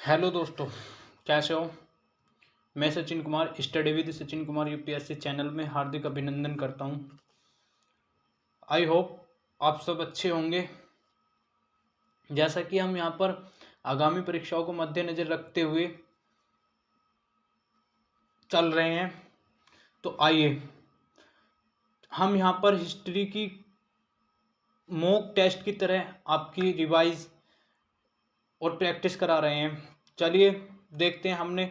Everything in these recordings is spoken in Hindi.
हेलो दोस्तों, कैसे हो। मैं Sachin Kumar study with Sachin Kumar UPSC channel में हार्दिक अभिनंदन करता हूं। आई होप आप सब अच्छे होंगे। जैसा कि हम यहां पर आगामी परीक्षाओं को मद्देनज़र रखते हुए चल रहे हैं, तो आइए हम यहां पर हिस्ट्री की मॉक टेस्ट की तरह आपकी रिवाइज और प्रैक्टिस करा रहे हैं। चलिए देखते हैं। हमने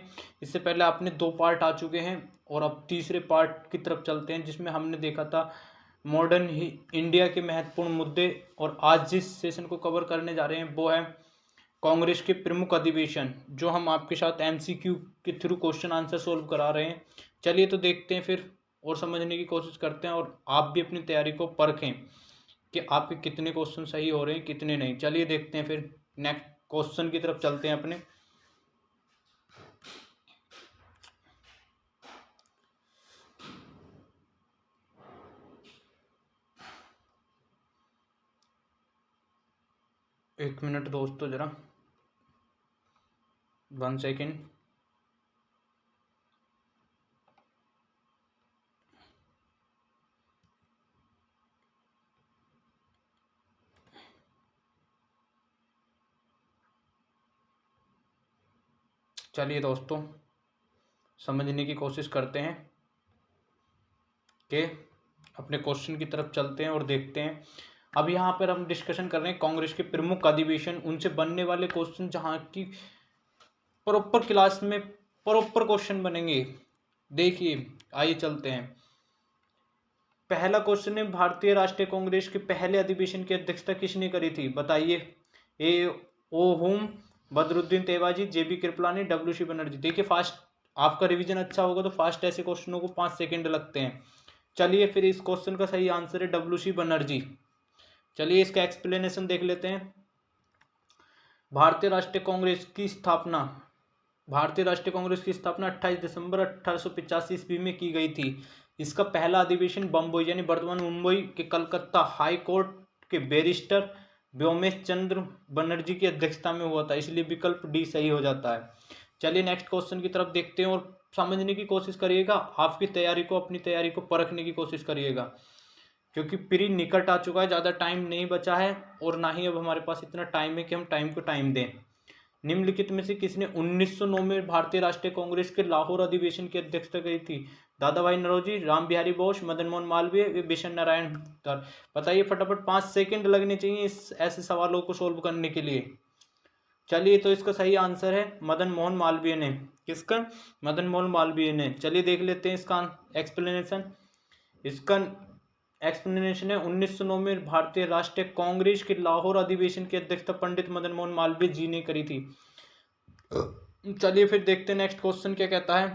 इससे पहले आपने 2 पार्ट आ चुके हैं और अब तीसरे पार्ट की तरफ चलते हैं, जिसमें हमने देखा था मॉडर्न इंडिया के महत्वपूर्ण मुद्दे। और आज जिस सेशन को कवर करने जा रहे हैं वो है कांग्रेस के प्रमुख अधिवेशन, जो हम आपके साथ एमसीक्यू के थ्रू क्वेश्चन आंसर सोल्व करा रहे हैं। चलिए तो देखते हैं फिर और समझने की कोशिश करते हैं, और आप भी अपनी तैयारी को परखें कि आपके कितने क्वेश्चन सही हो रहे हैं कितने नहीं। चलिए देखते हैं फिर नेक्स्ट क्वेश्चन की तरफ चलते हैं अपने। एक मिनट दोस्तों, जरा 1 सेकेंड। चलिए दोस्तों समझने की कोशिश करते हैं कि अपने क्वेश्चन की तरफ चलते हैं और देखते हैं। अब यहाँ पर हम डिस्कशन कर रहे हैं कांग्रेस के प्रमुख अधिवेशन, उनसे बनने वाले क्वेश्चन, जहाँ की प्रॉपर क्लास में प्रॉपर क्वेश्चन बनेंगे। देखिए आइए चलते हैं। पहला क्वेश्चन है, भारतीय राष्ट्रीय कांग्रेस के पहले अधिवेशन की अध्यक्षता किसने करी थी, बताइए। ए ओ होम, बदरुद्दीन तेवाजी, जेबी कृपलानी, डब्ल्यू सी बनर्जी। देखिए फास्ट, आपका रिवीजन अच्छा होगा तो फास्ट ऐसे क्वेश्चनों को 5 सेकंड लगते हैं। चलिए फिर इस क्वेश्चन का सही आंसर है डब्ल्यू सी बनर्जी। चलिए इसका एक्सप्लेनेशन देख लेते हैं। भारतीय राष्ट्रीय कांग्रेस की स्थापना भारतीय राष्ट्रीय कांग्रेस की स्थापना 28 दिसंबर 1885 ईस्वी में की गई थी। इसका पहला अधिवेशन बम्बई यानी वर्तमान मुंबई के कलकत्ता हाई कोर्ट के बैरिस्टर व्योमेश चंद्र बनर्जी की अध्यक्षता में हुआ था, इसलिए विकल्प डी सही हो जाता है। चलिए नेक्स्ट क्वेश्चन की तरफ देखते हैं और समझने की कोशिश करिएगा। आपकी तैयारी को, अपनी तैयारी को परखने की कोशिश करिएगा, क्योंकि प्री निकट आ चुका है, ज़्यादा टाइम नहीं बचा है और ना ही अब हमारे पास इतना टाइम है कि हम टाइम को टाइम दें। निम्नलिखित में से किसने 1909 में भारतीय राष्ट्रीय कांग्रेस के लाहौर अधिवेशन की अध्यक्षता की थी, दादा भाई नौरोजी, राम बिहारी बोस, मदन मोहन मालवीय, बिशन नारायण दत्त। बताइए फटाफट, 5 सेकंड लगने चाहिए इस ऐसे सवालों को सोल्व करने के लिए। चलिए तो इसका सही आंसर है मदन मोहन मालवीय ने। किसका? मदन मोहन मालवीय ने। चलिए देख लेते हैं इसका एक्सप्लेनेशन। इसका एक्सप्लेनेशन है 1909 में भारतीय राष्ट्रीय कांग्रेस के लाहौर अधिवेशन की अध्यक्षता पंडित मदन मोहन मालवीय जी ने करी थी। चलिए फिर देखते हैं नेक्स्ट क्वेश्चन क्या कहता है।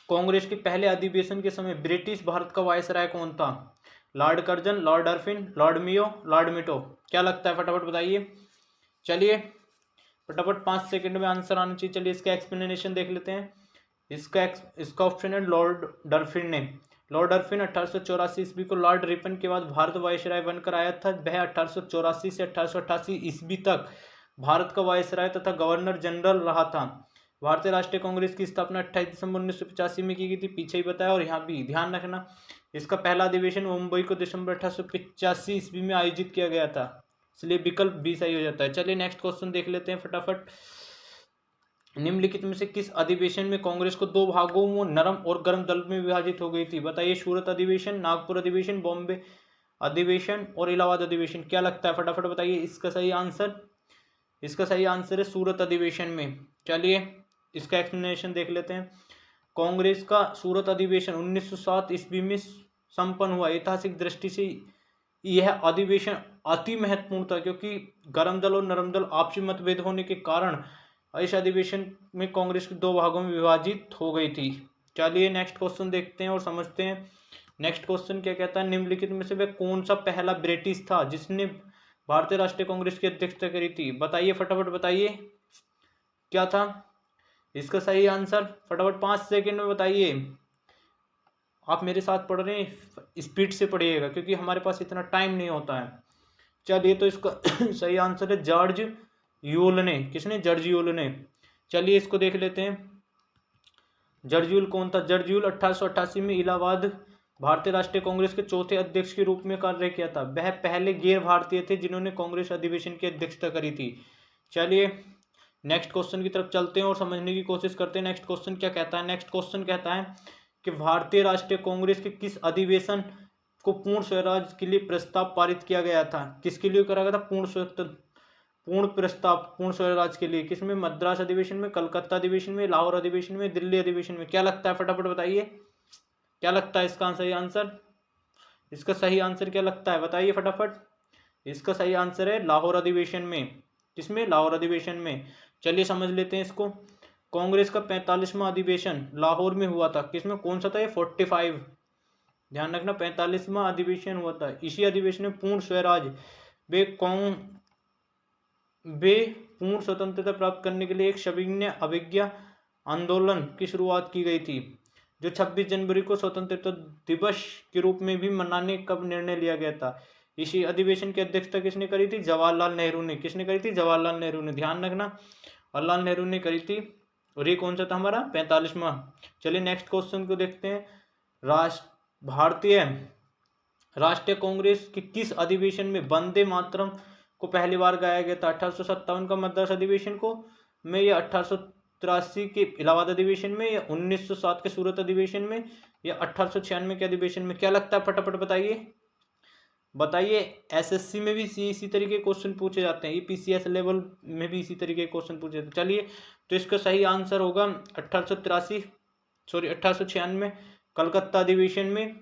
कांग्रेस के पहले अधिवेशन के समय ब्रिटिश भारत का वायसराय कौन था, Lord Curzon, Lord Irwin, Lord Mayo, Lord Minto. क्या लगता है, फटाफट बताइए। चलिए फटाफट 5 सेकंड में आंसर आना चाहिए। चलिए इसका एक्सप्लेनेशन देख लेते हैं। इसका ऑप्शन है लॉर्ड डर्फिन ने। लॉर्ड डर्फिन 1884 ईस्वी को लॉर्ड रिपन के बाद भारत वायसराय बनकर आया था। वह 1884 से 1888 ईस्वी तक भारत का वायसराय तथा गवर्नर जनरल रहा था। भारतीय राष्ट्रीय कांग्रेस की स्थापना 28 दिसंबर 1985 में की गई थी, पीछे ही बताया। और यहाँ भी ध्यान रखना, इसका पहला अधिवेशन मुंबई को दिसंबर 1885 ईस्वी में आयोजित किया गया था, इसलिए विकल्प बी सही हो जाता है। चलिए नेक्स्ट क्वेश्चन देख लेते हैं फटाफट। निम्नलिखित में से किस अधिवेशन में कांग्रेस को 2 भागों में नरम और गर्म दल में विभाजित हो गई थी, बताइए। सूरत अधिवेशन, नागपुर अधिवेशन, बॉम्बे अधिवेशन और इलाहाबाद अधिवेशन। क्या लगता है, फटाफट बताइए इसका सही आंसर। इसका सही आंसर है सूरत अधिवेशन में। चलिए इसका एक्सप्लेनेशन देख लेते हैं। कांग्रेस का सूरत अधिवेशन 1907 ईस्वी में संपन्न हुआ। ऐतिहासिक दृष्टि से यह अधिवेशन अति महत्वपूर्ण था, क्योंकि गर्म दल और नरम दल आपसी मतभेद होने के कारण इस अधिवेशन में कांग्रेस के 2 भागों में विभाजित हो गई थी। चलिए नेक्स्ट क्वेश्चन देखते हैं और समझते हैं। नेक्स्ट क्वेश्चन क्या कहता है, निम्नलिखित में से वह कौन सा पहला ब्रिटिश था जिसने भारतीय राष्ट्रीय कांग्रेस की अध्यक्षता करी थी, बताइए फटाफट बताइए क्या था इसका सही आंसर। फटाफट 5 सेकंड में बताइए। आप मेरे साथ पढ़ रहे हैं, स्पीड से पढ़िएगा क्योंकि हमारे पास इतना टाइम नहीं होता है। चलिए तो इसका सही आंसर है जॉर्ज यूल ने, किसने? जॉर्ज यूल ने। चलिए इसको देख लेते हैं। जॉर्ज यूल कौन था? जॉर्ज यूल 1888 में इलाहाबाद भारतीय राष्ट्रीय कांग्रेस के चौथे अध्यक्ष के रूप में कार्य किया था। वह पहले गैर भारतीय थे जिन्होंने कांग्रेस अधिवेशन की अध्यक्षता करी थी। चलिए नेक्स्ट क्वेश्चन की तरफ चलते हैं और समझने की कोशिश करते हैं नेक्स्ट क्वेश्चन क्या कहता है। नेक्स्ट क्वेश्चन कहता है कि भारतीय राष्ट्रीय कांग्रेस के किस अधिवेशन को पूर्ण स्वराज के लिए प्रस्ताव पारित किया गया था? किसके लिए करा गया था? पूर्ण स्वराज के लिए। किसमें? मद्रास अधिवेशन में, कलकत्ता अधिवेशन में, लाहौर अधिवेशन में, दिल्ली अधिवेशन में। क्या लगता है? फटाफट बताइए, क्या लगता है इसका सही आंसर? इसका सही आंसर क्या लगता है? बताइए फटाफट। इसका सही आंसर है लाहौर अधिवेशन में। किसमें? लाहौर अधिवेशन में। चलिए समझ लेते हैं इसको। कांग्रेस का 45वां अधिवेशन लाहौर में हुआ था। किसमें? कौन सा था ये? 45। ध्यान रखना, 45वां अधिवेशन हुआ था। इसी अधिवेशन में पूर्ण स्वराज वे पूर्ण स्वतंत्रता प्राप्त करने के लिए एक सविनय अवज्ञा आंदोलन की शुरुआत की गई थी, जो 26 जनवरी को स्वतंत्रता दिवस के रूप में भी मनाने का निर्णय लिया गया था। इसी अधिवेशन की अध्यक्षता किसने करी थी? जवाहरलाल नेहरू ने। किसने करी थी? जवाहरलाल नेहरू ने। ध्यान रखना, जवाहरलाल नेहरू ने करी थी। और ये कौन सा था? हमारा 45वां। चलिए नेक्स्ट क्वेश्चन को देखते हैं। भारतीय राष्ट्रीय कांग्रेस के किस अधिवेशन में वंदे मातरम को पहली बार गाया गया था? 1857 का मद्रास अधिवेशन को में, या 1883 के इलाहाबाद अधिवेशन में, या 1907 के सूरत अधिवेशन में, या 1896 के अधिवेशन में? क्या लगता है? फटाफट बताइए, बताइए। एसएससी में भी इसी तरीके के क्वेश्चन पूछे जाते हैं, ईपीसीएस लेवल में भी इसी तरीके के क्वेश्चन पूछे जाते हैं। चलिए तो इसका सही आंसर होगा 1896 कलकत्ता अधिवेशन में।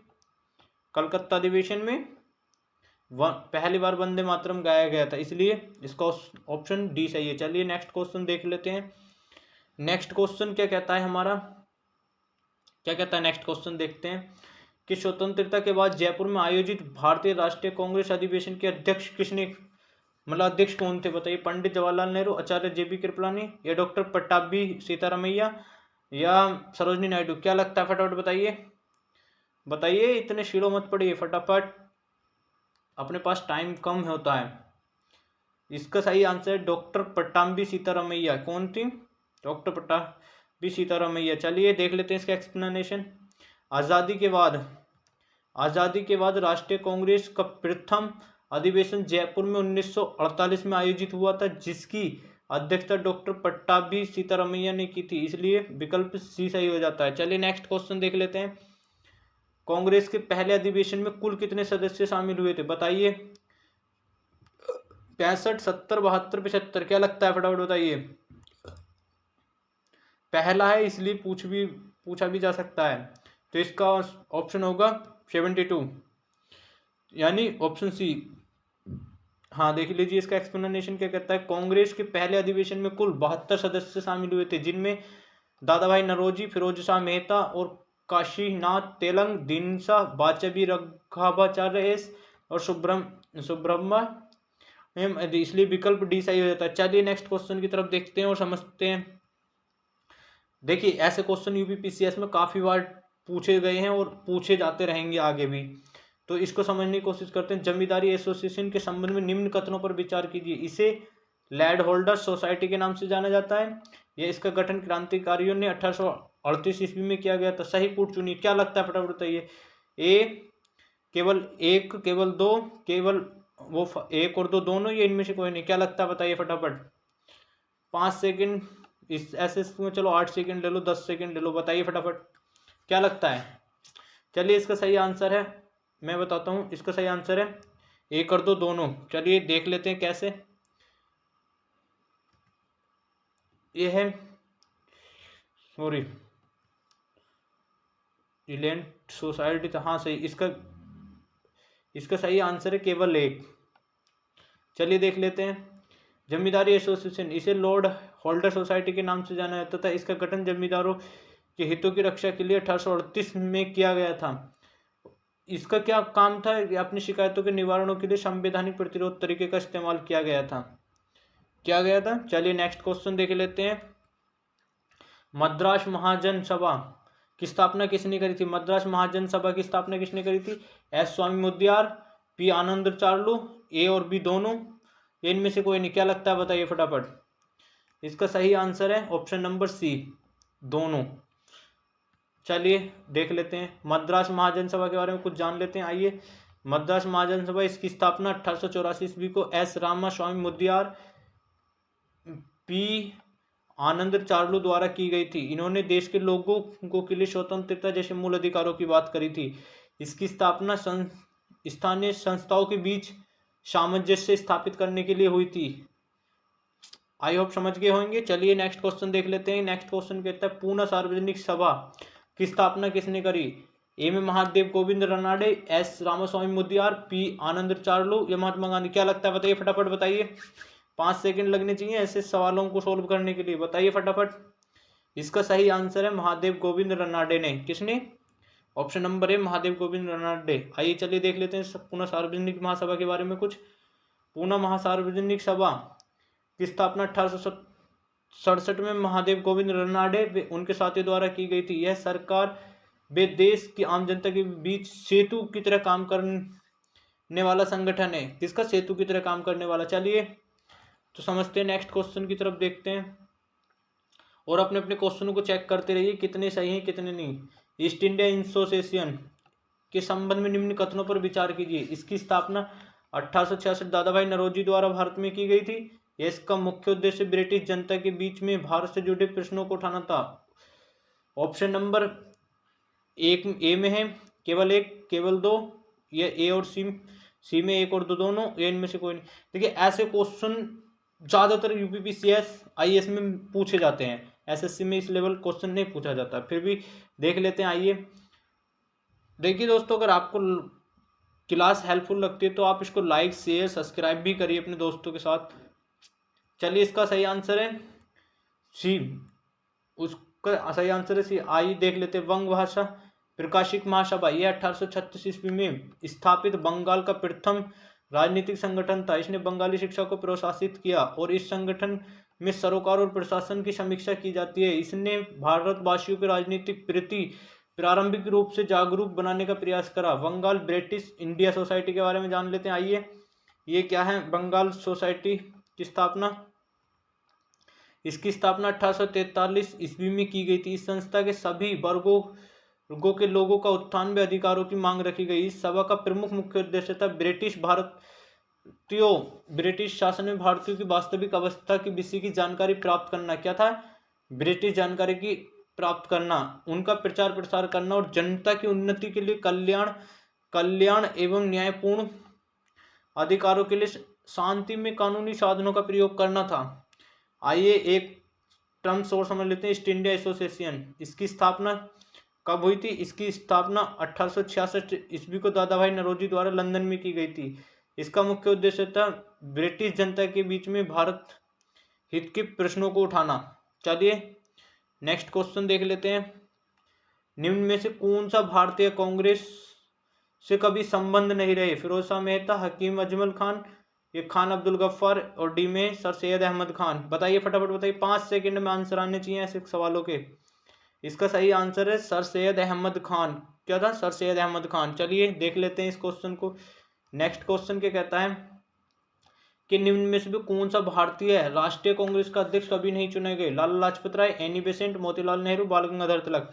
कलकत्ता अधिवेशन में पहली बार वंदे मातरम गाया गया था, इसलिए इसका ऑप्शन डी सही है। चलिए नेक्स्ट क्वेश्चन देख लेते हैं। नेक्स्ट क्वेश्चन क्या कहता है हमारा? क्या कहता है? नेक्स्ट क्वेश्चन देखते हैं कि स्वतंत्रता के बाद जयपुर में आयोजित भारतीय राष्ट्रीय कांग्रेस अधिवेशन के अध्यक्ष किसने, मतलब अध्यक्ष कौन थे? बताइए। पंडित जवाहरलाल नेहरू, आचार्य जेबी कृपलानी, या डॉक्टर पट्टाभी सीतारामैया, या सरोजिनी नायडू? क्या लगता है? फटाफट बताइए, बताइए। इतने शीड़ो मत पड़िए, फटाफट, अपने पास टाइम कम होता है। इसका सही आंसर है डॉक्टर पट्टाभी सीतारामैया। कौन थी? डॉक्टर पट्टाभी सीतारामैया। चलिए देख लेते हैं इसका एक्सप्लेनेशन। आज़ादी के बाद राष्ट्रीय कांग्रेस का प्रथम अधिवेशन जयपुर में 1948 में आयोजित हुआ था, जिसकी अध्यक्षता डॉक्टर पट्टाभी सीतारामैया ने की थी, इसलिए विकल्प सी सही हो जाता है। चलिए नेक्स्ट क्वेश्चन देख लेते हैं। कांग्रेस के पहले अधिवेशन में कुल कितने सदस्य शामिल हुए थे? बताइए। 65, 70, 72, 75? क्या लगता है? फटाफट बताइए। पहला है इसलिए पूछा भी जा सकता है, तो इसका ऑप्शन होगा 72, यानी ऑप्शन सी। हाँ देख लीजिए इसका एक्सप्लेनेशन क्या कहता है। कांग्रेस के पहले अधिवेशन में कुल 72 सदस्य शामिल हुए थे, जिनमें दादाभाई नौरोजी, फिरोज शाह मेहता और काशीनाथ तेलंग, दीनसा बाचबी, रघाभाचार्य एस और सुब्रह्मा, इसलिए विकल्प डी सही हो जाता है। चलिए नेक्स्ट क्वेश्चन की तरफ देखते हैं और समझते हैं। देखिए ऐसे क्वेश्चन यूपीपीसीएस में काफी बार पूछे गए हैं और पूछे जाते रहेंगे आगे भी, तो इसको समझने की कोशिश करते हैं। जमींदारी एसोसिएशन के संबंध में निम्न कथनों पर विचार कीजिए। इसे लैंड होल्डर्स सोसाइटी के नाम से जाना जाता है। यह इसका गठन क्रांतिकारियों ने 1838 ईस्वी में किया गया था। सही कूट चुनिए। क्या लगता है? फटाफट बताइए। ए केवल एक, केवल दो, केवल वो एक और दो, दोनों, ये इनमें से कोई नहीं? क्या लगता है? बताइए फटाफट। 5 सेकंड इस ऐसे में, चलो 8 सेकंड ले लो, 10 सेकंड ले लो, बताइए फटाफट क्या लगता है। चलिए इसका सही आंसर है, मैं बताता हूँ, इसका सही आंसर है एक और दो, दोनों। चलिए देख लेते हैं कैसे। ये है, सॉरी, रिलायंस सोसाइटी था। हाँ सही, इसका सही आंसर है केवल एक। चलिए देख लेते हैं। जमींदारी एसोसिएशन, इसे लॉर्ड होल्डर सोसाइटी के नाम से जाना जाता था। इसका गठन जमींदारों के हितों की रक्षा के लिए 1838 में किया गया था। इसका क्या काम था? अपनी शिकायतों के निवारणों के लिए संवैधानिक प्रतिरोध तरीके का इस्तेमाल किया गया था। चलिए नेक्स्ट क्वेश्चन देख लेते हैं। मद्रास महाजन सभा की स्थापना किसने करी थी? मद्रास महाजन सभा की स्थापना किसने करी थी? एस स्वामी मुद्लियार, पी आनंद चार्लू, ए और बी दोनों, या इनमें से कोई नहीं? क्या लगता है बताइए फटाफट। इसका सही आंसर है ऑप्शन नंबर सी, दोनों। चलिए देख लेते हैं मद्रास महाजन सभा के बारे में कुछ जान लेते हैं। आइए, मद्रास महाजन सभा, इसकी स्थापना 1884 ईस्वी को एस रामास्वामी मुदियार पी आनंद चार्लू द्वारा की गई थी। इन्होंने देश के लोगों को के लिए स्वतंत्रता जैसे मूल अधिकारों की बात करी थी। इसकी स्थापना स्थानीय संस्थाओं के बीच सामंजस्य स्थापित करने के लिए हुई थी। आई होप समझ गए होंगे। चलिए नेक्स्ट क्वेश्चन देख लेते हैं। नेक्स्ट क्वेश्चन कहता है पूना सार्वजनिक सभा की स्थापना किसने करी? M Mahadev Govind Ranade, S Ramaswamy Mudaliar, P Ananda Charlu या महात्मा गांधी? क्या लगता है बताइए फटाफट बताइए। 5 सेकंड लगने चाहिए ऐसे सवालों को सोल्व करने के लिए, बताइए फटाफट। इसका सही आंसर है महादेव गोविंद रनाडे ने। किसने? Option number A, Mahadev Govind Ranade. आइए चलिए देख लेते हैं पूना सार्वजनिक महासभा के बारे में कुछ। पूना महासार्वजनिक सभा की स्थापना 1867 में महादेव गोविंद रनाडे उनके साथियों द्वारा की गई थी। यह सरकार वे देश की आम जनता के बीच सेतु की तरह काम करने वाला संगठन है। किसका? सेतु की तरह काम करने वाला। चलिए तो समझते हैं, नेक्स्ट क्वेश्चन की तरफ देखते हैं और अपने अपने क्वेश्चनों को चेक करते रहिए कितने सही हैं कितने नहीं। ईस्ट इंडिया एसोसिएशन के संबंध में निम्न कथनों पर विचार कीजिए। इसकी स्थापना 1866 दादा भाई नौरोजी द्वारा भारत में की गई थी। इसका मुख्य उद्देश्य ब्रिटिश जनता के बीच में भारत से जुड़े प्रश्नों को उठाना था। ऑप्शन नंबर एक ए में है केवल एक, केवल दो, या ए और सी में एक और दो दोनों, या इनमें से कोई नहीं। देखिए ऐसे क्वेश्चन ज्यादातर यूपीपीसीएस आईएएस में पूछे जाते हैं, एसएससी में इस लेवल क्वेश्चन नहीं पूछा जाता, फिर भी देख लेते हैं। आइए देखिए दोस्तों, अगर आपको क्लास हेल्पफुल लगती है तो आप इसको लाइक शेयर सब्सक्राइब भी करिए अपने दोस्तों के साथ। चलिए इसका सही आंसर है सी, उसका सही आंसर है सी। आइए देख लेते हैं वंग भाषा प्रकाशिक महासभा। यह 1836 ईस्वी में स्थापित बंगाल का प्रथम राजनीतिक संगठन था। इसने बंगाली शिक्षा को प्रोत्साहित किया और इस संगठन में सरोकार और प्रशासन की समीक्षा की जाती है। इसने भारतवासियों के राजनीतिक प्रति प्रारंभिक रूप से जागरूक बनाने का प्रयास करा। बंगाल ब्रिटिश इंडिया सोसाइटी के बारे में जान लेते हैं। आइए, ये क्या है बंगाल सोसाइटी की स्थापना? इसकी स्थापना 1843 ईस्वी में की गई थी। इस संस्था के सभी वर्गों के लोगों का उत्थान व अधिकारों की मांग रखी गई। इस सभा का प्रमुख मुख्य उद्देश्य था ब्रिटिश शासन में भारतीयों की वास्तविक अवस्था की विषय की जानकारी प्राप्त करना। क्या था? ब्रिटिश जानकारी की प्राप्त करना, उनका प्रचार प्रसार करना और जनता की उन्नति के लिए कल्याण एवं न्यायपूर्ण अधिकारों के लिए शांति में कानूनी साधनों का प्रयोग करना था। आइए एक टर्म्स और समझ लेते हैं, ईस्ट इंडिया एसोसिएशन। इसकी स्थापना कब हुई थी? इसकी स्थापना 1866 ईस्वी को दादा भाई नौरोजी द्वारा लंदन में की गई थी। इसका मुख्य उद्देश्य था ब्रिटिश जनता के बीच में भारत हित के प्रश्नों को उठाना। चलिए नेक्स्ट क्वेश्चन देख लेते हैं। निम्न में से कौन सा भारतीय कांग्रेस से कभी संबंध नहीं रहे? फिरोज शाह मेहता, हकीम अजमल खान, ये खान अब्दुल गफ्फार, और डी में सर सैयद अहमद खान। बताइए फटाफट बताइए, 5 सेकंड में आंसर आने चाहिए ऐसे सवालों के। इसका सही आंसर है सर सैयद अहमद खान। क्या था? सर सैयद अहमद खान। चलिए देख लेते हैं इस क्वेश्चन को। नेक्स्ट क्वेश्चन क्या कहता है कि निम्न में से भी कौन सा भारतीय राष्ट्रीय कांग्रेस का अध्यक्ष कभी नहीं चुने गए? लाला लाजपत राय, एनी बेसेंट, मोतीलाल नेहरू, बाल गंगाधर तिलक।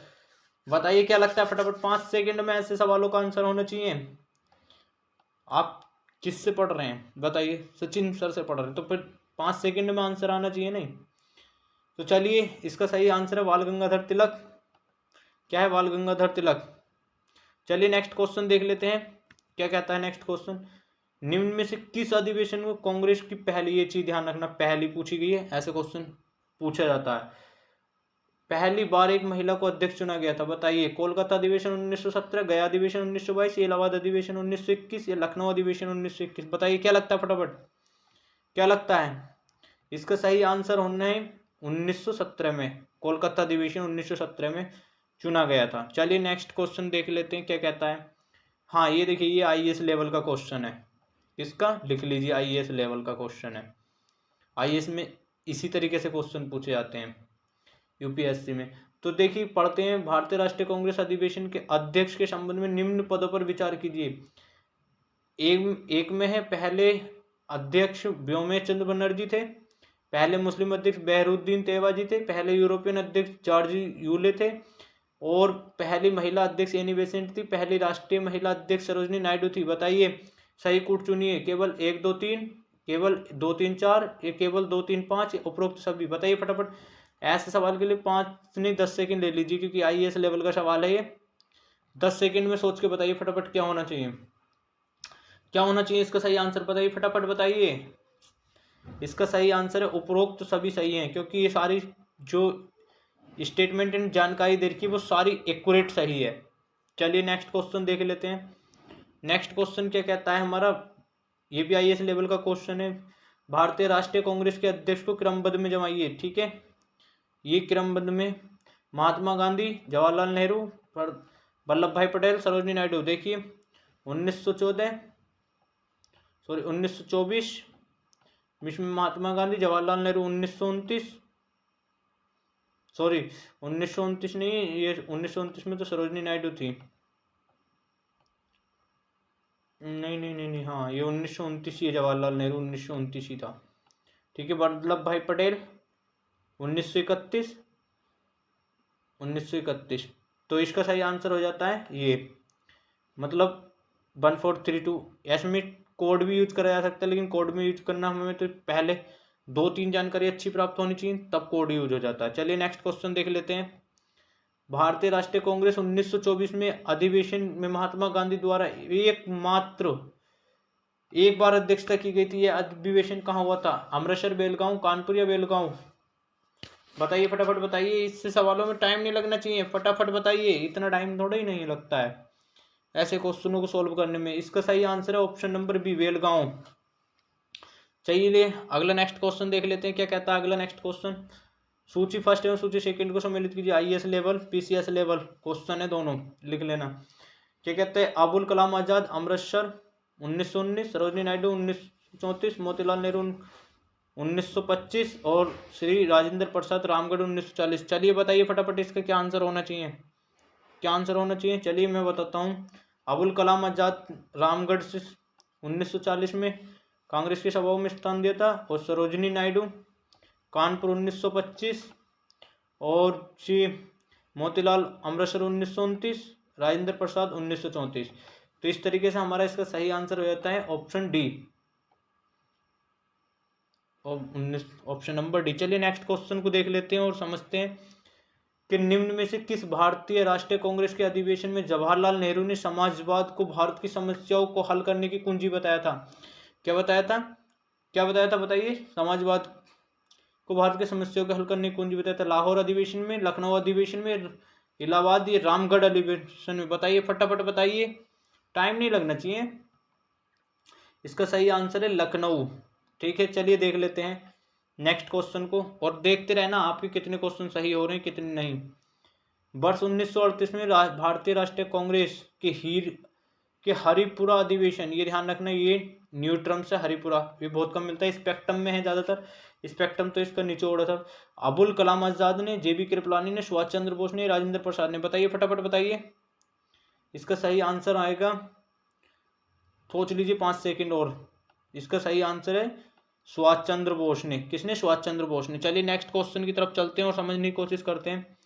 बताइए क्या लगता है फटाफट, 5 सेकंड में ऐसे सवालों का आंसर होना चाहिए। आप किससे पढ़ रहे हैं बताइए? सचिन सर से पढ़ रहे हैं तो फिर 5 सेकंड में आंसर आना चाहिए नहीं। तो चलिए इसका सही आंसर है बाल गंगाधर तिलक। क्या है? बाल गंगाधर तिलक। चलिए नेक्स्ट क्वेश्चन देख लेते हैं क्या कहता है नेक्स्ट क्वेश्चन। निम्न में से किस अधिवेशन में कांग्रेस की पहली, ये चीज ध्यान रखना पहली पूछी गई है, ऐसे क्वेश्चन पूछा जाता है, पहली बार एक महिला को अध्यक्ष चुना गया था? बताइए। कोलकाता अधिवेशन 1917, गया अधिवेशन 1922, इलाहाबाद अधिवेशन 1921 या लखनऊ अधिवेशन 1921? बताइए क्या लगता है फटाफट, क्या लगता है? इसका सही आंसर होना है 1917 में, कोलकाता अधिवेशन 1917 में चुना गया था। चलिए नेक्स्ट क्वेश्चन देख लेते हैं क्या कहता है। हाँ ये देखिए, ये आईएएस लेवल का क्वेश्चन है। इसका लिख लीजिए, आईएएस लेवल का क्वेश्चन है। आईएएस में इसी तरीके से क्वेश्चन पूछे जाते हैं यूपीएससी में। तो देखिए पढ़ते हैं, भारतीय राष्ट्रीय कांग्रेस अधिवेशन के अध्यक्ष के संबंध में निम्न पदों पर विचार कीजिए। एक में है पहले अध्यक्ष व्योमेश चंद्र बनर्जी थे। पहले मुस्लिम अध्यक्ष बहरुद्दीन तेवाजी थे। पहले यूरोपियन अध्यक्ष जॉर्जी यूले थे। और पहली महिला अध्यक्ष एनी बेसेंट थी। पहली राष्ट्रीय महिला अध्यक्ष सरोजनी नायडू थी। बताइए सही कूट चुनिए। केवल 1 2 3, केवल 2 3 4, ये केवल 2 3 5, उपरोक्त सभी। बताइए फटाफट। ऐसे सवाल के लिए 5 नहीं 10 सेकंड ले लीजिए, क्योंकि आईएएस लेवल का सवाल है ये। 10 सेकंड में सोच के बताइए फटाफट क्या होना चाहिए, क्या होना चाहिए। इसका सही आंसर बताइए फटाफट बताइए। इसका सही आंसर है उपरोक्त सभी सही हैं, क्योंकि ये सारी जो स्टेटमेंट एंड जानकारी दे रखी है वो सारी एक्यूरेट सही है। चलिए नेक्स्ट क्वेश्चन देख लेते हैं। नेक्स्ट क्वेश्चन क्या कहता है हमारा, ये भी आईएएस लेवल का क्वेश्चन है। भारतीय राष्ट्रीय कांग्रेस के अध्यक्ष को क्रमबद्ध में जमाइए। ठीक है, ये क्रमबद्ध में महात्मा गांधी, जवाहरलाल नेहरू, वल्लभ भाई पटेल, सरोजनी नायडू। देखिए 1924 में महात्मा गांधी, जवाहरलाल नेहरू 1929, सॉरी 1929 नहीं, ये 1929 में तो सरोजनी नायडू थी। नहीं नहीं नहीं नहीं, हाँ ये 1929 ही है, जवाहरलाल नेहरू 1929 ही था। ठीक है, वल्लभ भाई पटेल 1931। तो इसका सही आंसर हो जाता है ये, मतलब 1432। ऐसे में कोड भी यूज करा जा सकता है, लेकिन कोड में यूज करना हमें तो पहले 2 3 जानकारी अच्छी प्राप्त होनी चाहिए, तब कोड यूज हो जाता है। चलिए नेक्स्ट क्वेश्चन देख लेते हैं। भारतीय राष्ट्रीय कांग्रेस 1924 में अधिवेशन में महात्मा गांधी द्वारा एक बार अध्यक्षता की गई थी। यह अधिवेशन कहाँ हुआ था? अमृतसर, बेलगांव, कानपुर या बेलगांव? बताइए फटाफट बताइए। इससे सवालों में टाइम नहीं लगना चाहिए, फटाफट बताइए, इतना टाइम थोड़ा ही नहीं लगता है ऐसे क्वेश्चनों को सोल्व करने में। इसका सही आंसर है ऑप्शन नंबर बी, बेलगांव। चलिए अगला नेक्स्ट क्वेश्चन देख लेते हैं, क्या कहता है अगला नेक्स्ट क्वेश्चन। सूची फर्स्ट एवं सूची सेकंड को सम्मिलित कीजिए। IAS level, PCS level question है, दोनों लिख लेना। क्या कहते हैं? अबुल कलाम आजाद, अमृतसर 1919, सरोजनी नायडू 1934, मोतीलाल नेहरू 1925 और श्री राजेंद्र प्रसाद रामगढ़ 1940। चलिए बताइए फटाफट इसका क्या आंसर होना चाहिए, क्या आंसर होना चाहिए। चलिए मैं बताता हूँ। अबुल कलाम आजाद रामगढ़ से 1940 में कांग्रेस के सभाओं में स्थान दिया था, और सरोजनी नायडू कानपुर 1925, और श्री मोतीलाल अमृतसर 1929, राजेंद्र प्रसाद 1934। तो इस तरीके से हमारा इसका सही आंसर हो जाता है option D, option number D. चलिए नेक्स्ट क्वेश्चन को देख लेते हैं और समझते हैं कि निम्न में से किस भारतीय राष्ट्रीय कांग्रेस के अधिवेशन में जवाहरलाल नेहरू ने समाजवाद को भारत की समस्याओं को हल करने की कुंजी बताया था? क्या बताया था, क्या बताया था बताइए। समाजवाद को भारत की समस्याओं को हल करने की कुंजी बताया था। लाहौर अधिवेशन में, लखनऊ अधिवेशन में, इलाहाबाद या रामगढ़ अधिवेशन में? बताइए फटाफट बताइए, टाइम नहीं लगना चाहिए। इसका सही आंसर है लखनऊ। ठीक है, चलिए देख लेते हैं नेक्स्ट क्वेश्चन को, और देखते रहना आपके कितने क्वेश्चन सही हो रहे हैं कितने नहीं। वर्ष 1938 में भारतीय राष्ट्रीय कांग्रेस के हरिपुरा अधिवेशन, ये ध्यान रखना, ये न्यू टर्म से हरिपुरा, ये बहुत कम मिलता है, स्पेक्ट्रम में है ज़्यादातर, स्पेक्ट्रम तो इसका निचोड़ था। अबुल कलाम आजाद ने, जेबी कृपलानी ने, सुभाष चंद्र बोस ने, राजेंद्र प्रसाद ने? बताइए फटाफट बताइए। इसका सही आंसर आएगा, सोच लीजिए 5 सेकंड और। इसका सही आंसर है सुभाष चंद्र बोस ने। किसने? सुभाष चंद्र बोस ने। चलिए नेक्स्ट क्वेश्चन की तरफ चलते हैं और समझने की कोशिश करते हैं।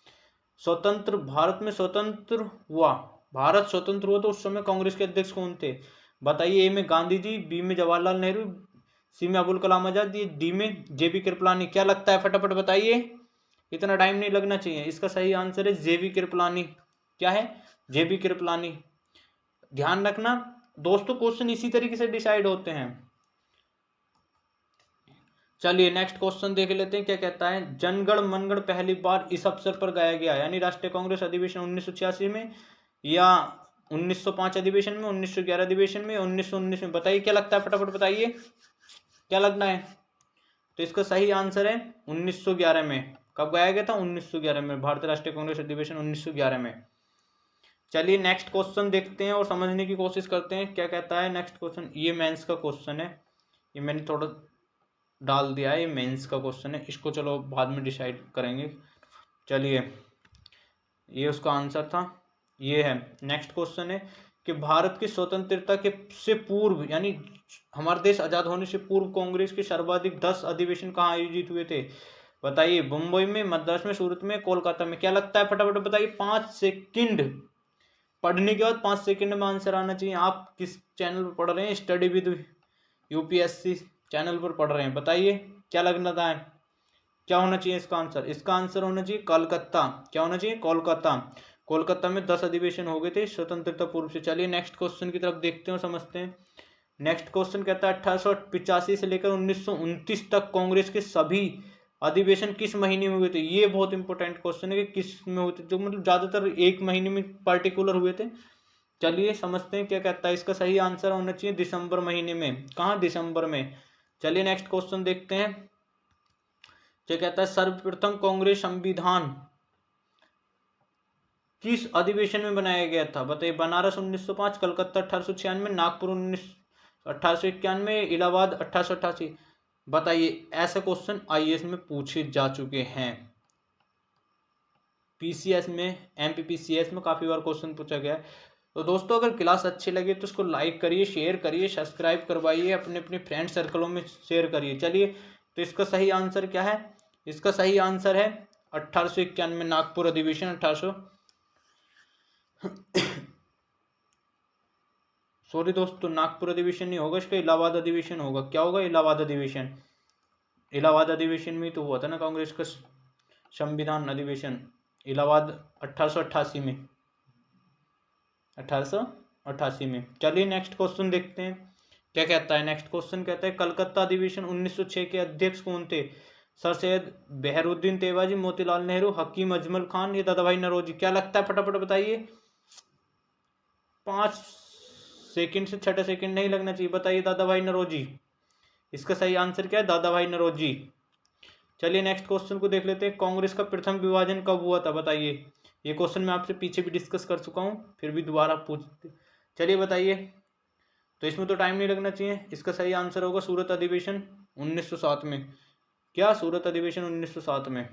स्वतंत्र भारत में स्वतंत्र हुआ, भारत स्वतंत्र हुआ तो उस समय कांग्रेस के अध्यक्ष कौन थे? बताइए। ए में गांधी जी, बी में जवाहरलाल नेहरू, सी में अबुल कलाम आजाद, डी में जेबी कृपलानी? क्या लगता है फटाफट बताइए, इतना टाइम नहीं लगना चाहिए। इसका सही आंसर है जेबी कृपलानी। क्या है? जेबी कृपलानी। ध्यान रखना दोस्तों, क्वेश्चन इसी तरीके से डिसाइड होते हैं। चलिए नेक्स्ट क्वेश्चन देख लेते हैं, क्या कहता है। जनगण मनगण पहली बार इस अवसर पर गाया गया, यानी राष्ट्रीय कांग्रेस अधिवेशन 1986 में, या 1905 अधिवेशन में, 1911 अधिवेशन में, 1919 में? बताइए क्या लगता है फटाफट बताइए, क्या लगना है। तो इसका सही आंसर है 1911 में। कब गाया गया था? 1911 में, भारतीय राष्ट्रीय कांग्रेस अधिवेशन 1911 में। चलिए नेक्स्ट क्वेश्चन देखते हैं और समझने की कोशिश करते हैं, क्या कहता है नेक्स्ट क्वेश्चन। ये मेंस का क्वेश्चन है, ये मैंने थोड़ा डाल दिया है, ये मेंस का क्वेश्चन है, इसको चलो बाद में डिसाइड करेंगे। चलिए ये उसका आंसर था, ये है। नेक्स्ट क्वेश्चन है कि भारत की स्वतंत्रता के से पूर्व, यानी हमारे देश आजाद होने से पूर्व कांग्रेस के सर्वाधिक 10 अधिवेशन कहाँ आयोजित हुए थे? बताइए। मुंबई में, मद्रास में, सूरत में, कोलकाता में। क्या लगता है? फटाफट बताइए। 5 सेकंड। पढ़ने के बाद 5 सेकंड में आंसर आना चाहिए। आप किस चैनल पर पढ़ रहे हैं? स्टडी विद यूपीएससी चैनल पर पढ़ रहे हैं। बताइए क्या लगना था? क्या होना चाहिए इसका आंसर? इसका आंसर होना चाहिए कोलकाता। क्या होना चाहिए? कोलकाता। कोलकाता में 10 अधिवेशन हो गए थे स्वतंत्रता पूर्व से। चलिए नेक्स्ट क्वेश्चन की तरफ देखते हैं और समझते हैं। नेक्स्ट क्वेश्चन कहता है 1885 से लेकर 1929 तक कांग्रेस के सभी अधिवेशन किस महीने में हुए थे? ये बहुत इंपॉर्टेंट क्वेश्चन है कि किस में हुए थे, जो मतलब ज्यादातर एक महीने में पर्टिकुलर हुए थे। चलिए समझते हैं क्या कहता है। इसका सही आंसर होना चाहिए दिसंबर महीने में। कहाँ? दिसंबर में। चलिए नेक्स्ट क्वेश्चन देखते हैं। क्या कहता है? सर्वप्रथम कांग्रेस संविधान किस अधिवेशन में बनाया गया था? बताइए। बनारस 1905, कलकत्ता 1896, नागपुर 1891, इलाहाबाद 1888। बताइए। ऐसे क्वेश्चन आईएएस में पूछे जा चुके हैं। पीसीएस में, एमपीपीसीएस में काफी बार क्वेश्चन पूछा गया है। तो दोस्तों अगर क्लास अच्छी लगे तो उसको लाइक करिए, शेयर करिए, सब्सक्राइब करवाइए, अपने अपने फ्रेंड सर्कलों में शेयर करिए। चलिए तो इसका सही आंसर क्या है? इसका सही आंसर है 1891 नागपुर अधिवेशन। 1800 सॉरी दोस्तों, नागपुर अधिवेशन नहीं होगा, इसका इलाहाबाद अधिवेशन होगा। क्या होगा? इलाहाबाद अधिवेशन। इलाहाबाद अधिवेशन में तो हुआ था ना कांग्रेस का संविधान अधिवेशन, इलाहाबाद 1888 में। 1888 में। चलिए नेक्स्ट क्वेश्चन देखते हैं क्या कहता है। नेक्स्ट क्वेश्चन कहता है कलकत्ता अधिवेशन 1906 के अध्यक्ष कौन थे? सर सैयद बहरुद्दीन तेवाजी, मोतीलाल नेहरू, हकीम अजमल खान या दादाभाई नौरोजी। क्या लगता है? फटाफट बताइए। 5 सेकंड से 6 सेकंड नहीं लगना चाहिए। बताइए। दादाभाई नौरोजी। इसका सही आंसर क्या है? दादाभाई नौरोजी। चलिए नेक्स्ट क्वेश्चन को देख लेते हैं। कांग्रेस का प्रथम विभाजन कब हुआ था? बताइए। ये क्वेश्चन मैं आपसे पीछे भी डिस्कस कर चुका हूँ, फिर भी दोबारा पूछते। चलिए बताइए। तो इसमें तो टाइम नहीं लगना चाहिए। इसका सही आंसर होगा सूरत अधिवेशन 1907 में। क्या? सूरत अधिवेशन 1907 में।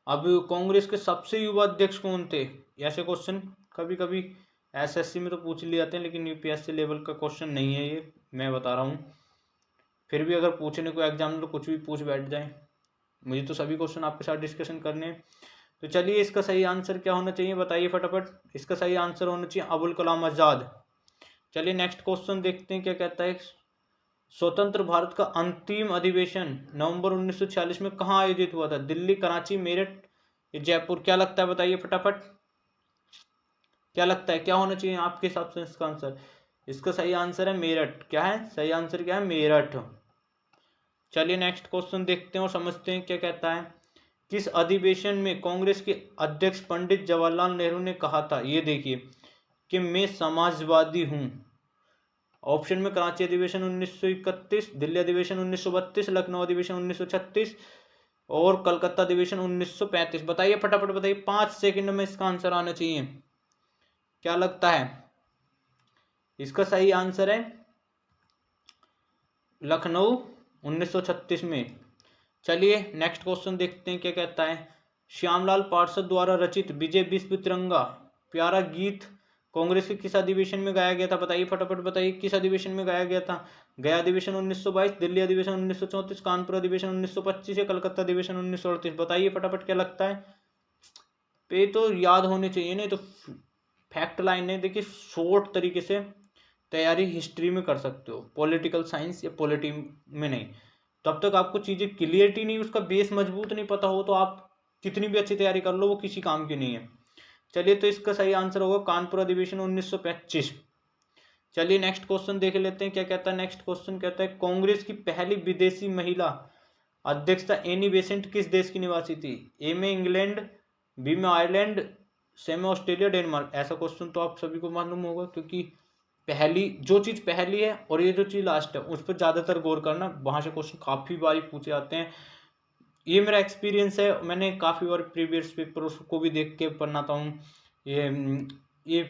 अब कांग्रेस के सबसे युवा अध्यक्ष कौन थे? ऐसे क्वेश्चन कभी कभी एसएससी में तो पूछ लिए जाते हैं, लेकिन यूपीएससी लेवल का क्वेश्चन नहीं है ये, मैं बता रहा हूँ। फिर भी अगर पूछने को एग्जाम में तो कुछ भी पूछ बैठ जाए, मुझे तो सभी क्वेश्चन आपके साथ डिस्कशन करने हैं। तो चलिए इसका सही आंसर क्या होना चाहिए? बताइए फटाफट। इसका सही आंसर होना चाहिए अबुल कलाम आजाद। चलिए नेक्स्ट क्वेश्चन देखते हैं क्या कहता है। स्वतंत्र भारत का अंतिम अधिवेशन नवंबर 1946 में कहाँ आयोजित हुआ था? दिल्ली, कराची, मेरठ, जयपुर। क्या लगता है? बताइए फटाफट। क्या लगता है? क्या होना चाहिए आपके हिसाब से इसका आंसर? इसका सही आंसर है मेरठ। क्या है सही आंसर? क्या है? मेरठ। चलिए नेक्स्ट क्वेश्चन देखते हैं और समझते हैं क्या कहता है। किस अधिवेशन में कांग्रेस के अध्यक्ष पंडित जवाहरलाल नेहरू ने कहा था? ये देखिए कि मैं समाजवादी हूं। ऑप्शन में कराची अधिवेशन 1931, दिल्ली अधिवेशन 1932, लखनऊ अधिवेशन 1936 और कलकत्ता अधिवेशन 1935। बताइए फटाफट बताइए। 5 सेकंड में इसका आंसर आना चाहिए। क्या लगता है? इसका सही आंसर है लखनऊ 1936 में। चलिए नेक्स्ट क्वेश्चन देखते हैं क्या कहता है। श्यामलाल पार्षद द्वारा रचित विजय विश्व तिरंगा प्यारा गीत कांग्रेस के किस अधिवेशन में गाया गया था? बताइए फटाफट बताइए। किस अधिवेशन में गाया गया था? गया अधिवेशन 1922, दिल्ली अधिवेशन 1934, कानपुर अधिवेशन 1925 या कलकत्ता अधिवेशन 1938। बताइए फटाफट क्या लगता है? पे तो याद होने चाहिए, नहीं तो फैक्ट लाइन है। देखिए शॉर्ट तरीके से तैयारी हिस्ट्री में कर सकते हो, पॉलिटिकल साइंस या पॉलिटी में नहीं। तब तक आपको चीज़ें क्लियरिटी नहीं, उसका बेस मजबूत नहीं पता हो तो आप कितनी भी अच्छी तैयारी कर लो वो किसी काम की नहीं है। चलिए तो इसका सही आंसर होगा कानपुर अधिवेशन 1925। चलिए नेक्स्ट क्वेश्चन देख लेते हैं क्या कहता है। नेक्स्ट क्वेश्चन कहता है कांग्रेस की पहली विदेशी महिला अध्यक्षता एनी बेसेंट किस देश की निवासी थी? ए में इंग्लैंड, बी में आयरलैंड, सी में ऑस्ट्रेलिया, डेनमार्क। ऐसा क्वेश्चन तो आप सभी को मालूम होगा, क्योंकि पहली जो चीज़ पहली है और ये जो चीज़ लास्ट है उस पर ज़्यादातर गौर करना, वहाँ से क्वेश्चन काफ़ी बार पूछे जाते हैं। ये मेरा एक्सपीरियंस है, मैंने काफ़ी बार प्रीवियस पेपर को भी देख के बनाता हूँ। ये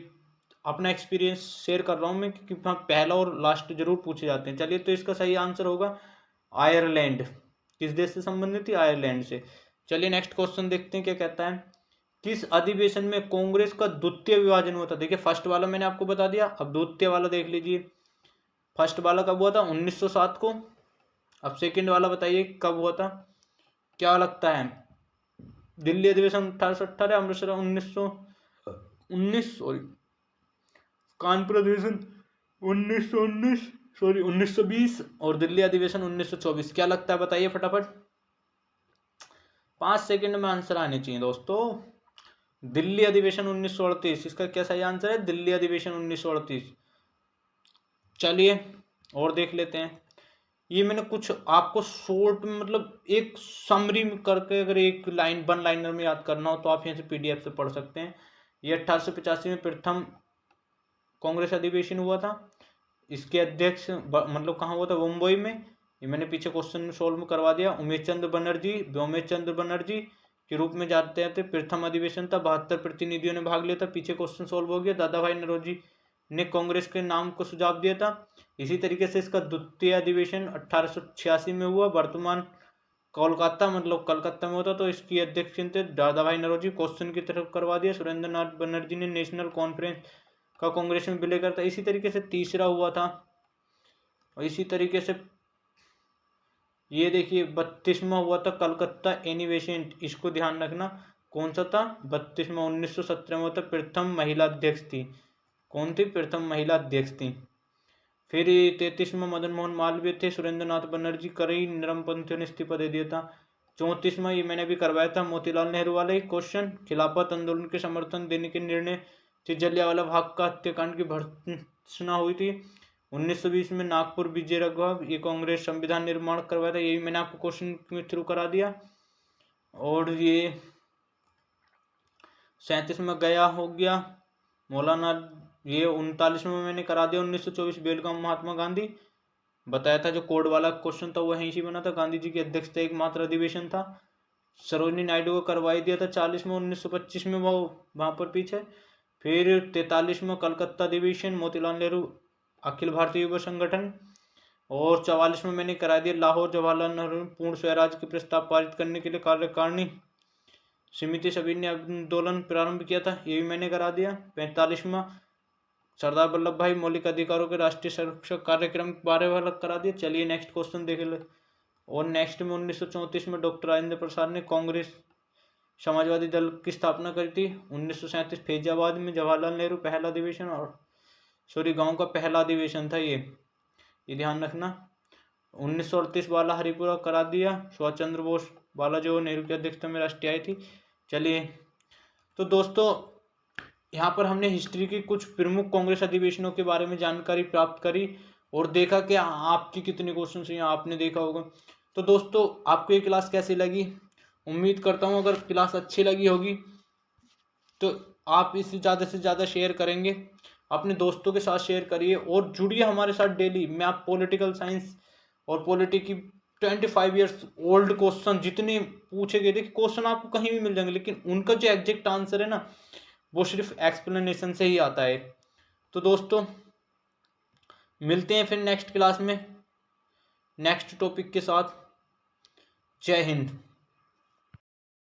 अपना एक्सपीरियंस शेयर कर रहा हूँ मैं, क्योंकि पहला और लास्ट जरूर पूछे जाते हैं। चलिए तो इसका सही आंसर होगा आयरलैंड। किस देश से संबंधित थी? आयरलैंड से। चलिए नेक्स्ट क्वेश्चन देखते हैं क्या कहता है। किस अधिवेशन में कांग्रेस का द्वितीय विभाजन हुआ था? देखिए फर्स्ट वाला मैंने आपको बता दिया, अब द्वितीय वाला देख लीजिए। फर्स्ट वाला कब हुआ था? 1907 को। अब सेकंड वाला बताइए कब हुआ था, क्या लगता है? दिल्ली अधिवेशन 1818, अमृतसर 1919, सॉरी कानपुर अधिवेशन 1919, सॉरी 1920, और दिल्ली अधिवेशन 1924। क्या लगता है बताइए फटाफट, 5 सेकंड में आंसर आने चाहिए दोस्तों। दिल्ली अधिवेशन 1938, इसका क्या सही आंसर है? दिल्ली अधिवेशन 1938। चलिए और देख लेते हैं। ये मैंने कुछ आपको शॉर्ट मतलब एक समरी में करके, अगर एक लाइन वन लाइनर में याद करना हो तो आप यहाँ से पीडीएफ से पढ़ सकते हैं। ये 1885 में प्रथम कांग्रेस अधिवेशन हुआ था। इसके अध्यक्ष मतलब कहाँ हुआ था? मुंबई में। ये मैंने पीछे क्वेश्चन में सोल्व करवा दिया। उमेश चंद्र बनर्जी, व्योमेश चंद्र बनर्जी के रूप में जाते थे। प्रथम अधिवेशन था, 72 प्रतिनिधियों ने भाग लिया था। पीछे क्वेश्चन सोल्व हो गया। दादा भाई नौरोजी ने कांग्रेस के नाम को सुझाव दिया था। इसी तरीके से इसका द्वितीय अधिवेशन 1886 में हुआ। वर्तमान कोलकाता मतलब कलकत्ता में होता, तो इसकी अध्यक्ष थे दादा भाई नौरोजी। क्वेश्चन की तरफ करवा दिया। सुरेंद्र नाथ बनर्जी ने नेशनल कॉन्फ्रेंस का कांग्रेस में विलय करता। इसी तरीके से तीसरा हुआ था। और इसी तरीके से ये देखिए 32वां हुआ था कलकत्ता एनिवेशन, इसको ध्यान रखना। कौन सा था? 32वां 1917 में होता। प्रथम महिला अध्यक्ष थी। कौन थी? प्रथम महिला अध्यक्ष थी। फिर 33वां मदन मोहन मालवीय थे। सुरेंद्र नाथ बनर्जी कई नरमपंथियों ने इस्तीफा दे दिया था। 34वां ये मैंने भी करवाया था, मोतीलाल नेहरू वाला ही क्वेश्चन। खिलाफत आंदोलन के समर्थन देने के निर्णय से जलियांवाला बाग का हत्याकांड की भर्त्सना हुई थी। 1920 में नागपुर विजय राघव ये कांग्रेस संविधान निर्माण करवाया था। यही मैंने आपको क्वेश्चन के थ्रू करा दिया। और ये 37 में गया हो गया मौलाना। ये 39 में मैंने करा दिया। 1924 बेलगाम महात्मा गांधी बताया था। जो कोड वाला क्वेश्चन था वो यहीं से बना था। गांधी जी की अध्यक्षता एकमात्र अधिवेशन था। सरोजिनी नायडू को करवाई दिया था 40 में। 1925 में वो वहाँ पर पीछे। फिर 43 में कलकत्ता अधिवेशन, मोतीलाल नेहरू अखिल भारतीय युवा संगठन। और 44 में मैंने करा दिया लाहौर जवाहरलाल नेहरू पूर्ण स्वराज के प्रस्ताव पारित करने के लिए कार्यकारिणी समिति सभी ने आंदोलन प्रारंभ किया था। ये भी मैंने करा दिया। 45 में सरदार वल्लभ भाई मौलिक अधिकारों के राष्ट्रीय सुरक्षा कार्यक्रम के बारे में अलग करा दिया। चलिए नेक्स्ट क्वेश्चन देख ले। और नेक्स्ट में 1934 में डॉक्टर राजेंद्र प्रसाद ने कांग्रेस समाजवादी दल की स्थापना करी थी। 1937 फैजाबाद में जवाहरलाल नेहरू पहला अधिवेशन और सॉरी गांव का पहला अधिवेशन था ये ध्यान रखना। 1938 वाला हरिपुरा करा दिया। सुभाष चंद्र बोस वाला जो नेहरू की अध्यक्षता में राष्ट्रीय आई थी। चलिए तो दोस्तों यहाँ पर हमने हिस्ट्री की कुछ प्रमुख कांग्रेस अधिवेशनों के बारे में जानकारी प्राप्त करी और देखा कि आपकी कितने क्वेश्चन हैं आपने देखा होगा। तो दोस्तों आपको ये क्लास कैसी लगी? उम्मीद करता हूँ अगर क्लास अच्छी लगी होगी तो आप इसे ज़्यादा से ज़्यादा शेयर करेंगे, अपने दोस्तों के साथ शेयर करिए और जुड़िए हमारे साथ डेली। मैं आप पॉलिटिकल साइंस और पॉलिटी की 25 ईयर्स ओल्ड क्वेश्चन जितने पूछे गए थे, क्वेश्चन आपको कहीं भी मिल जाएंगे, लेकिन उनका जो एग्जैक्ट आंसर है ना वो सिर्फ एक्सप्लेनेशन से ही आता है। तो दोस्तों मिलते हैं फिर नेक्स्ट क्लास में नेक्स्ट टॉपिक के साथ। जय हिंद।